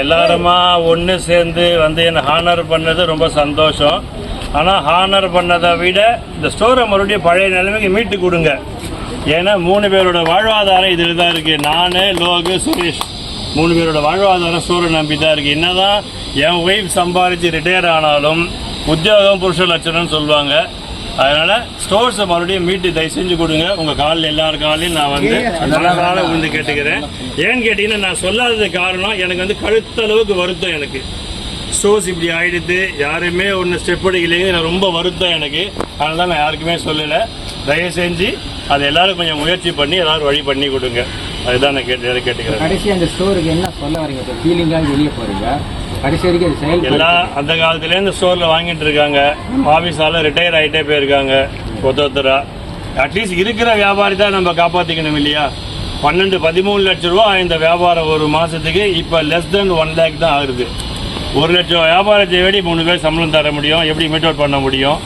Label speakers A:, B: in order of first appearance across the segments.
A: எல்லாருமா ஒன்று சேர்ந்து வந்து என்னை ஹானர் பண்ணது ரொம்ப சந்தோஷம். ஆனால் ஹானர் பண்ணதை விட இந்த ஸ்டோரை மறுபடியும் பழைய நிலைமைக்கு மீட்டு கொடுங்க. ஏன்னா 3 பேரோட வாழ்வாதாரம் இதில் தான் இருக்குது. நான், லோகு, சுரேஷ் 3 பேரோட வாழ்வாதாரம் ஸ்டோரை நம்பி தான் இருக்குது. என்ன தான் என் ஒய்ஃப் சம்பாதிச்சு ரிட்டையர் ஆனாலும் உத்தியோகம் புருஷ லட்சணம்னு சொல்லுவாங்க. அதனால் ஸ்டோர்ஸை மறுபடியும் மீட்டு தயவு செஞ்சு கொடுங்க. உங்கள் காலில் எல்லார் காலையும் நான் வந்து நல்ல விழுந்து கேட்டுக்கிறேன். ஏன்னு கேட்டிங்கன்னா நான் சொல்லாதது காரணம் எனக்கு வந்து கழுத்தளவுக்கு வருத்தம். எனக்கு ஸ்டோர்ஸ் இப்படி ஆகிடுது, யாருமே ஒன்று ஸ்டெப் எடுக்கலைங்க, நான் ரொம்ப வருத்தம் எனக்கு. அதனால தான் நான் யாருக்குமே சொல்லலை. தயவு செஞ்சு அதை எல்லோரும் கொஞ்சம் முயற்சி பண்ணி எல்லோரும் வழி பண்ணி கொடுங்க. அதுதான் நான் கேட்டுக்கிறேன்.
B: கடைசி அந்த ஸ்டோருக்கு என்ன சொல்ல வரீங்க? ஃபீலிங்காக வெளியே போகிறீங்க, கடைசி வரைக்கும் அது செயல்
A: எல்லாம் அந்த காலத்துலேருந்து ஸ்டோரில் வாங்கிட்டு இருக்காங்க. ஆஃபீஸால் ரிட்டையர் ஆகிட்டே போயிருக்காங்க ஒருத்தராக. அட்லீஸ்ட் இருக்கிற வியாபாரி தான் நம்ம காப்பாற்றிக்கணும் இல்லையா? 12-13 லட்ச ரூபா இந்த வியாபாரம் ஒரு மாதத்துக்கு. இப்போ லெஸ் தென் 1 லேக் தான் ஆகுது. 1 லட்சம் வியாபாரத்தை விட 3 பேர் சம்பளம் தர முடியும், எப்படி மீட் அவுட் பண்ண முடியும்?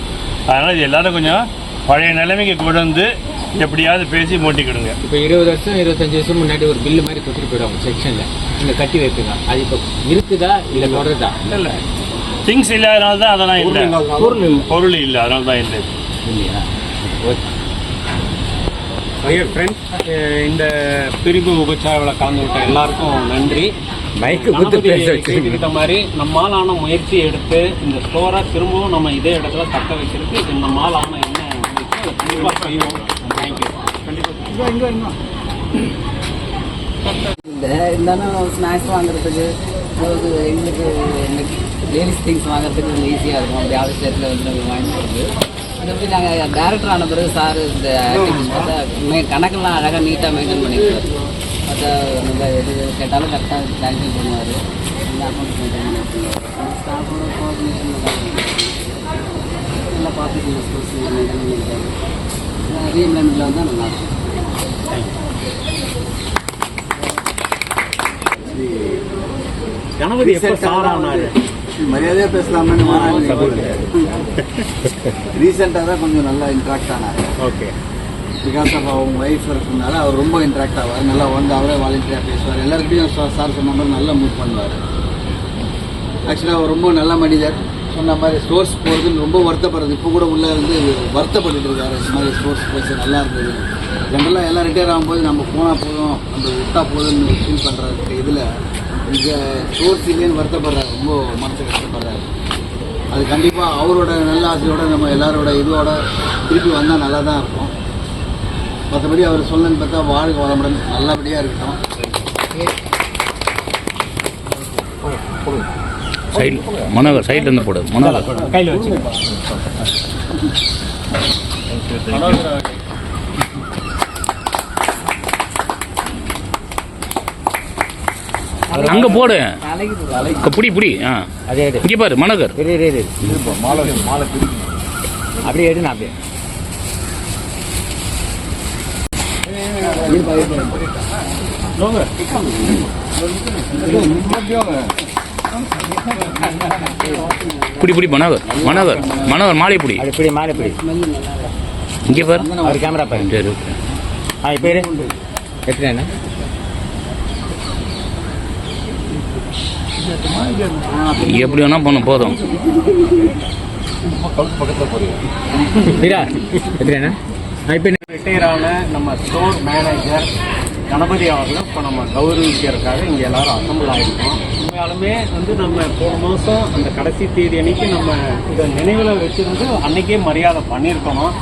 A: அதனால் இது எல்லோரும் கொஞ்சம் பழைய நிலைமைக்கு கொண்டு வந்து எப்படியாவது பேசி மூட்டிக்கிடுங்க.
B: இப்போ 20 வருஷம் 25 வருஷம் முன்னாடி ஒரு பில்லு மாதிரி கொடுத்துட்டு போயிடுவாங்க செக்ஷனில், நீங்கள் கட்டி வைப்பீங்க. அது இப்போ இருக்குதா இல்லை தொடருதா?
A: இல்லை, திங்ஸ் இல்லாதனால தான் அதெல்லாம் இல்லை. பொருள் இல்லை, அதனால தான் இல்லை
B: இல்லையா?
C: ஓகே ஃப்ரெண்ட்ஸ், இந்த பிரிவு உபச்சாரவில் கலந்துவிட்ட எல்லாருக்கும் நன்றி.
B: மைக்கு கொடுத்து
C: கேட்டுக்கிட்ட மாதிரி நம்மளான முயற்சி எடுத்து இந்த ஸ்டோரை திரும்பவும் நம்ம இதே இடத்துல தக்க வைக்கிறதுக்கு நம்மளான என்ன அதை கண்டிப்பாக செய்வோம். தேங்க்யூ.
D: இருந்தாலும் ஸ்நாக்ஸ் வாங்குறதுக்கு எங்களுக்கு லேடிஸ் திங்ஸ் வாங்குறதுக்கு கொஞ்சம் ஈஸியாக இருக்கும். அப்படி ஆஃபீஸில் வந்து நம்ம வாங்கிட்டு அப்படி நாங்கள் டேரக்டர் ஆன பிறகு சார் இந்த ஆக்டிவிட்டிஸ் பார்த்தா கணக்கெல்லாம் அழகாக நீட்டாக மெயின்டைன் பண்ணிடுவார். பார்த்தா நம்ம எது கேட்டாலும் கரெக்டாக கேல்குலேட் பண்ணுவார். எல்லா அக்கௌண்ட் மெயின்டைன் பண்ணுவார். ஸ்டாஃபோட கோஆர்டினேஷன் நல்லா பார்த்துக்கணும். ஸ்கூல்ஸ் மெயின்டைன் பண்ணியிருக்காரு. ரீஎம்ப்ளாய்மெண்ட்டில் வந்தால் நல்லாயிருக்கும்.
C: கணபதி எப்போ சார் ஆனார்?
E: மரியாதையாக பேசலாமே. ரீசெண்டாக தான் கொஞ்சம் நல்லா இன்ட்ராக்ட் ஆனார்.
C: ஓகே.
E: பிகாஸ் ஆஃப் அவங்க ஒய்ஃப் இருக்கிறதுனால அவர் ரொம்ப இன்ட்ராக்ட் ஆவார். நல்லா வந்து அவரே வாலண்டியராக பேசுவார். எல்லாருக்கிட்டையும் சார் சொன்ன மாதிரி நல்லா மூவ் பண்ணுவார். ஆக்சுவலாக அவர் ரொம்ப நல்ல மனிதர். சொன்ன மாதிரி ஸ்டோர்ஸ் போகிறதுன்னு ரொம்ப வருத்தப்படுறது. இப்போ கூட உள்ளே வந்து வருத்தப்பட்டு இருக்காரு. இந்த மாதிரி ஸ்டோர்ஸ் பேச நல்லா இருந்தது. ஜென்ரலாக எல்லாம் ரிட்டையர் ஆகும்போது நம்ம போனால் போதும், நம்ம விட்டா போதும்னு ஃபீல் பண்ணுறதுக்கு இதில் இங்கே ஸ்டோர்ஸ் இல்லைன்னு வருத்தப்படுறாரு. ரொம்ப மனசு கஷ்டப்படுறாரு. அது கண்டிப்பாக அவரோட நல்ல ஆசையோடு நம்ம எல்லாரோட இதோட திருப்பி வந்தால் நல்லா தான் இருக்கும். மற்றபடி அவர் சொல்லணுன்னு பார்த்தா வாழ்க்கை வளமுடன் நல்லபடியாக இருக்கட்டும்.
F: சைடு மனோகர் சைட்லேருந்து போடு. மனோகர்
C: கையில் வச்சு
F: அங்கே போடு. புடி புடி. அதே இங்கே பாரு மனோகர்.
B: மாலை அப்படியே எடு. நான் அப்படியே
F: புடி புடி மனோகர். மனோகர் மனோகர் மாலை புடி.
B: இப்படி மாலை பிடி.
F: இங்கே பாரு.
B: அவர் கேமரா பாரு.
F: சரி.
B: இப்போ எத்தனை
F: எப்படி வேணா பண்ண போதும்.
C: இப்போ ரிட்டையர் ஆன நம்ம ஸ்டோர் மேனேஜர் கணபதி அவர்களும் இப்போ நம்ம கௌரவிக்கிறதுக்காக இங்கே எல்லாரும் அசம்பிள் ஆகிருக்கோம். உண்மையாலுமே வந்து நம்ம போன மாதம் அந்த கடைசி தேதி அன்னைக்கு நம்ம இதை நினைவில் வச்சுருந்து அன்னைக்கே மரியாதை பண்ணியிருக்கணும்.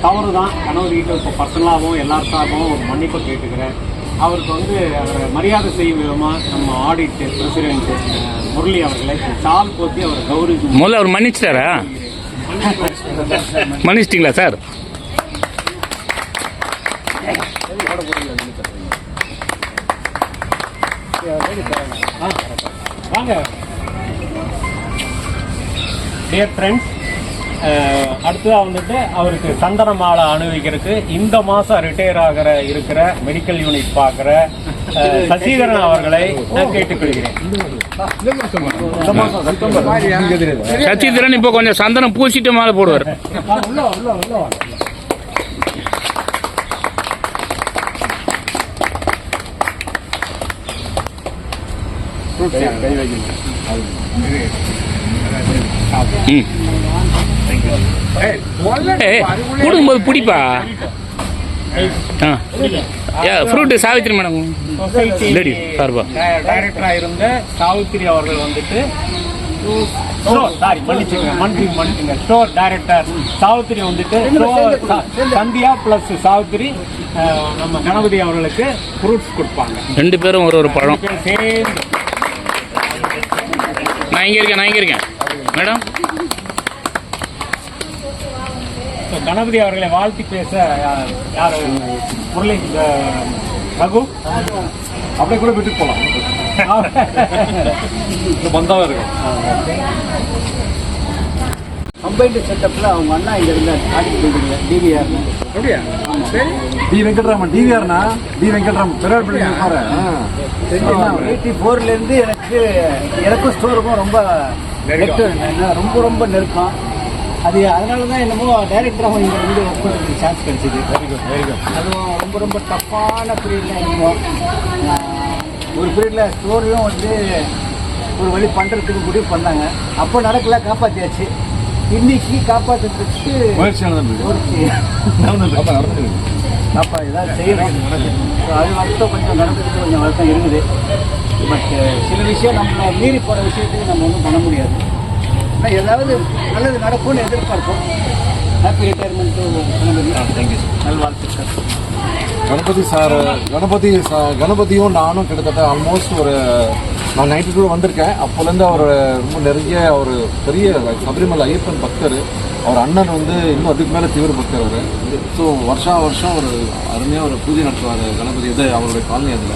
C: தவறு தான். கணவர்கிட்ட இப்போ பர்சனலாகவும் எல்லாருக்காகவும் ஒரு மன்னிப்பு கேட்டுக்கிறேன். அவருக்கு வந்து அவரை மரியாதை செய்யும் விதமாக நம்ம ஆடிட் பிரசிடென்ட் முரளி அவர்களை சால் போத்தி அவரை கௌரவிச்சு
F: முதல்ல அவர் மன்னிச்சிட்டாரா? மன்னிச்சிட்டிங்களா சார்?
C: வாங்க. டியர் ஃப்ரெண்ட்ஸ், அடுத்ததாக வந்துட்டு அவருக்கு சந்தன மாலை அணிவிக்கிறதுக்கு இந்த மாதம் ரிட்டையர் இருக்கிற மெடிக்கல் யூனிட் பார்க்குற சசிதரன் அவர்களை நான் கேட்டுக்கொள்கிறேன்.
F: சசிதரன் இப்போ கொஞ்சம் சந்தனம் பூசிட்டு மாலை போடுவார். கொடுக்கும்போது பிடிப்பா. ஃப்ரூட்டு சாவித்திரி மேடம் லேடி சார்பா
C: டைரக்டரா இருந்த சாவித்திரி அவர்கள் வந்துட்டு மன்னிச்சுங்க ஸ்டோர் டைரக்டர் சாவித்திரி வந்துட்டு சந்தியா பிளஸ் சாவித்திரி நம்ம கணபதி அவர்களுக்கு ஃப்ரூட்ஸ் கொடுப்பாங்க.
F: 2 பேரும் ஒரு பழம்.
C: சேர்ந்து
F: நான் இங்கே இருக்கேன் மேடம்.
C: கணபதி அவர்களை வாழ்த்தி பேச யார் முரளி ரகு அப்படியே கூட விட்டுட்டு போகலாம். பந்தாவும் இருக்கும்.
E: கம்பைன்டு செட்டப்பில் அவங்க அண்ணா இங்கே இருந்தார் ஆடிட்டு போயிட்டு டிவிஆர்.
C: அப்படியா? சரி.
E: டி வெங்கட்ராமன் டிவிஆர்னா டி வெங்கட்ராமன் பெருவாள் பிள்ளைங்க பாரு. 84லேருந்து எனக்கும் ஸ்டோருக்கும் ரொம்ப ரொம்ப ரொம்ப நெருக்கம். அது அதனால தான் என்னமோ டைரக்டராக இங்கே வந்து ஒர்க் பண்ணுறதுக்கு சான்ஸ் கிடச்சிது.
C: Very good very good.
E: அதுவும் ரொம்ப ரொம்ப டஃப்பான பீரியடில் இருந்தோம். ஒரு பீரியடில் ஸ்டோரையும் வந்து ஒரு வழி பண்ணுறதுக்கு முடிவு பண்ணாங்க. அப்போ நடக்கல, காப்பாற்றியாச்சு. இன்னைக்கு காப்பாற்றுறதுக்கு அப்போ ஏதாவது செய்யணும். அது வருத்தம் கொஞ்சம் நடந்துட்டு கொஞ்சம் வருத்தம் இருக்குது. பட் சில விஷயம் நம்மளை மீறி போகிற விஷயத்துக்கு நம்ம ஒன்றும் பண்ண முடியாது. ஆனால் ஏதாவது நல்லது நடக்கும்னு எதிர்பார்ப்போம். Happy retirement Ganapathi. நல்வாழ்த்துக்கள்.
G: கணபதியும் நானும் கிட்டத்தட்ட ஆல்மோஸ்ட் நான் 92 வந்திருக்கேன். அப்போலேருந்து அவர் ரொம்ப நிறைய ஒரு பெரிய சபரிமலை ஐயப்பன் பக்தர். அவர் அண்ணன் வந்து இன்னும் அதுக்கு மேலே தீவிர பக்தர் அவர். ஸோ வருஷம் ஒரு அருமையாக ஒரு பூஜை நடத்துவார் கணபதி. இது அவருடைய காலனி. அதில்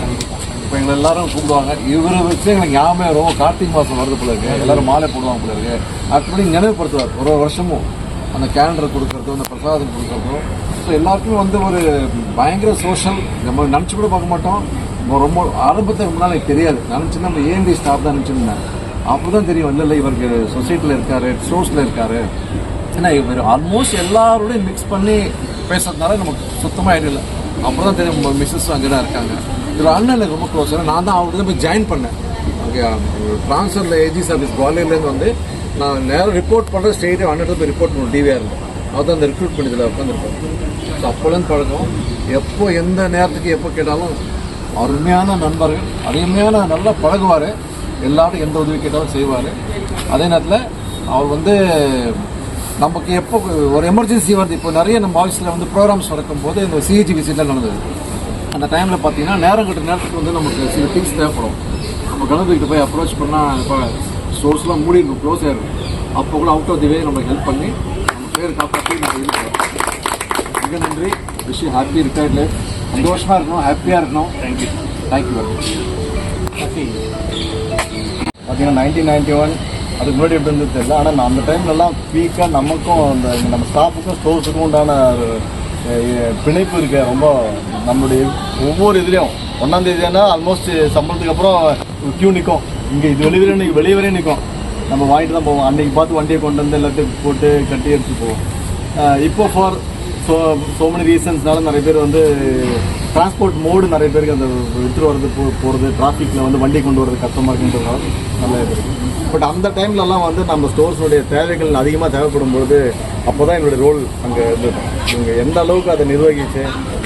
G: இப்போ எங்களை எல்லாரும் கூப்பிடுவாங்க. இவரை வச்சு எங்களுக்கு ஞாபகம் வரும். கார்த்திகை மாதம் வருது போல இருக்கு. எல்லாரும் மாலை போடுவாங்க போல இருக்கு. அப்படி நினைவுபடுத்துவார். ஒரு வருஷமும் அந்த கேலண்டர் கொடுக்கறதோ அந்த பிரசாதம் கொடுக்கறதோ. ஸோ எல்லாருக்குமே வந்து ஒரு பயங்கர சோஷியல். நம்ம நினச்சி கூட பார்க்க மாட்டோம். ரொம்ப ஆரம்பத்துக்கு முன்னால் எனக்கு தெரியாது. நினச்சி நம்ம ஏஎன்டி ஸ்டாஃப் தான் நினச்சிருந்தேன். அப்போ தான் தெரியும் இல்லை இவருக்கு சொசைட்டியில் இருக்கார், ஸ்டோர்ஸில் இருக்கார். ஏன்னா இவர் ஆல்மோஸ்ட் எல்லாரோடையும் மிக்ஸ் பண்ணி பேசுறதுனால நமக்கு சுத்தமாக ஐடியா இல்லை. அப்போ தான் தெரியும் மிஸ்ஸஸ் அங்கே தான் இருக்காங்க. இவர் அண்ணன் எனக்கு ரொம்ப க்ளோஸ். நான் தான் அவர்கிட்ட போய் ஜாயின் பண்ணேன். அங்கே ட்ரான்ஸ்ஃபரில் ஏஜி சர்வீஸ் குவாலியர்லேருந்து வந்து நான் நேரம் ரிப்போர்ட் பண்ணுற ஸ்டேட்டே அண்ணன் போய் ரிப்போர்ட் பண்ணுவோம். டிவியாக இருந்தேன். அவர் தான் அந்த ரிக்ரூட் பண்ணி இதில் உட்காந்துருப்போம். ஸோ அப்போலேருந்து பழக்கம். எப்போ எந்த நேரத்துக்கு எப்போ கேட்டாலும் அருமையான நண்பர்கள். அருமையான நல்லா பழகுவார். எல்லாரும் எந்த உதவி கேட்டாலும் செய்வார். அதே நேரத்தில் அவர் வந்து நமக்கு எப்போ ஒரு எமர்ஜென்சி வருது. இப்போ நிறைய நம்ம ஆஃபீஸில் வந்து ப்ரோக்ராம்ஸ் நடக்கும்போது இந்த சிஹெச்சி விசிட்லாம் நடந்தது. அந்த டைமில் பார்த்தீங்கன்னா நேரத்துக்கு வந்து நமக்கு சில திங்ஸ் தேவைப்படும். நம்ம கணபதிக்கிட்ட போய் அப்ரோச் பண்ணால் இப்போ ஸ்டோர்ஸ்லாம் மூடி இருக்கும், க்ளோஸ் ஆகிருக்கும். அப்போ கூட அவுட் ஆஃப் தி வே நமக்கு ஹெல்ப் பண்ணி நம்ம பேர் காப்பாற்றி நம்ம இருக்கோம். மிக நன்றி. Wish you happy retired life. சந்தோஷமாக இருக்கணும், ஹாப்பியாக இருக்கணும். Thank you very much.
H: பார்த்தீங்கன்னா 1991 அதுக்கு முன்னாடி எப்படி இருந்தது தெரியல. ஆனால் அந்த டைம்லலாம் பீக்காக நமக்கும் அந்த நம்ம ஸ்டாஃபுக்கும் ஸ்டோர்ஸுக்கும் உண்டான ஒரு பிணைப்பு இருக்கு. ரொம்ப நம்மளுடைய ஒவ்வொரு இதுலேயும் 1ஆம் தேதினா ஆல்மோஸ்ட் சம்பளத்துக்கு அப்புறம் கியூ நிற்கும். இங்கே இது வெளியே வரையும் நிற்கும். நம்ம வாங்கிட்டு தான் போவோம். அன்றைக்கி பார்த்து வண்டியை கொண்டு வந்து எல்லாத்தையும் போட்டு கட்டி எடுத்துட்டு போவோம். இப்போ ஃபார் ஸோ மெனி ரீசன்ஸ்னால நிறைய பேர் வந்து டிரான்ஸ்போர்ட் மோடு நிறைய பேருக்கு அந்த எடுத்துகிட்டு வர்றது போகிறது டிராஃபிக்கில் வந்து வண்டி கொண்டு வரது கஷ்டமாக இருக்குன்றதுனால நல்ல இது இருக்குது. பட் அந்த டைம்லலாம் வந்து நம்ம ஸ்டோர்ஸுடைய தேவைகள் அதிகமாக தேவைப்படும் பொழுது அப்போ தான் என்னுடைய ரோல் அங்கே இருந்தது. இவங்க எந்த அளவுக்கு அதை நிர்வகித்து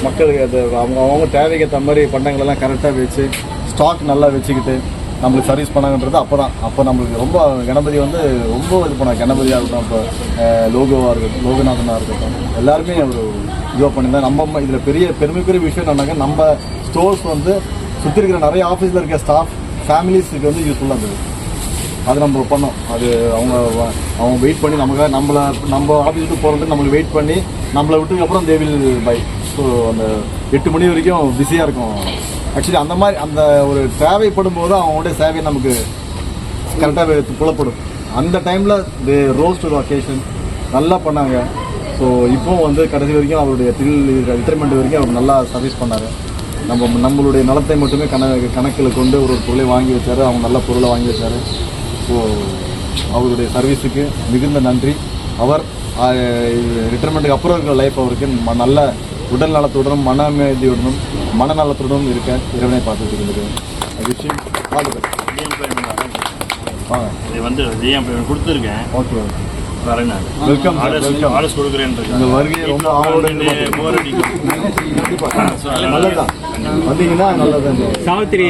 H: மக்களுக்கு அது அவங்க தேவைக்கு ஏற்ற மாதிரி பண்டங்களெல்லாம் கரெக்டாக வச்சு ஸ்டாக் நல்லா வச்சுக்கிட்டு நம்மளுக்கு சர்வீஸ் பண்ணாங்கன்றது அப்போ நம்மளுக்கு ரொம்ப கணபதி வந்து ரொம்ப இது பண்ணாங்க. கணபதியாக இருக்கட்டும், இப்போ லோகோவாக இருக்கட்டும், லோகநாதனாக இருக்கட்டும், எல்லாருமே ஒரு இதுவாக பண்ணியிருந்தேன். நம்ம இதில் பெருமைக்குரிய விஷயம் என்னன்னாக்கா நம்ம ஸ்டோர்ஸ் வந்து சுற்றி இருக்கிற நிறைய ஆஃபீஸில் இருக்க ஸ்டாஃப் ஃபேமிலிஸுக்கு வந்து யூஸ்ஃபுல்லாக இருந்தது. அது நம்ம பண்ணோம். அது அவங்க வெயிட் பண்ணி நமக்காக நம்ம ஆஃபீஸுக்கு போகிறது நம்மளுக்கு வெயிட் பண்ணி நம்மளை விட்டதுக்கப்புறம் தே வில் பை. ஸோ அந்த 8 மணி வரைக்கும் பிஸியாக இருக்கும். ஆக்சுவலி அந்த மாதிரி அந்த ஒரு தேவைப்படும் போது அவங்களுடைய சேவை நமக்கு கரெக்டாக புலப்படும். அந்த டைமில் தே ரோஸ் டு ஒகேஷன் நல்லா பண்ணாங்க. ஸோ இப்போவும் வந்து கடைசி வரைக்கும் அவருடைய ரிட்டைர்மெண்ட் வரைக்கும் அவர் நல்லா சர்வீஸ் பண்ணார். நம்மளுடைய நலத்தை மட்டுமே கணக்கில் கொண்டு ஒரு பொருளை வாங்கி வச்சார். அவங்க நல்ல பொருளை வாங்கி வச்சார். ஸோ அவருடைய சர்வீஸுக்கு மிகுந்த நன்றி. அவர் ரிட்டைர்மெண்ட்டுக்கு அப்புறம் இருக்கிற லைஃப் அவருக்கு நல்ல உடல் நலத்துடனும் மன அமைதியுடனும் மனநலத்துடனும் இருக்க இறைவனை பார்த்துட்டு இருக்கிறேன். விஷயம் வாங்க
A: இது வந்து ஜிஎம் கொடுத்துருக்கேன்.
H: ஓகே ஓகே
A: வரேன் நான்.
H: Welcome sir welcome.
A: ஆர்டர்ஸ் கொடுக்குறேன்.
H: இந்த வருகையை ரொம்ப ஆவலோட
A: போர் அடிக்கும்.
H: நல்லதுதான் வந்தீங்கன்னா நல்லது.
C: சாவித்திரி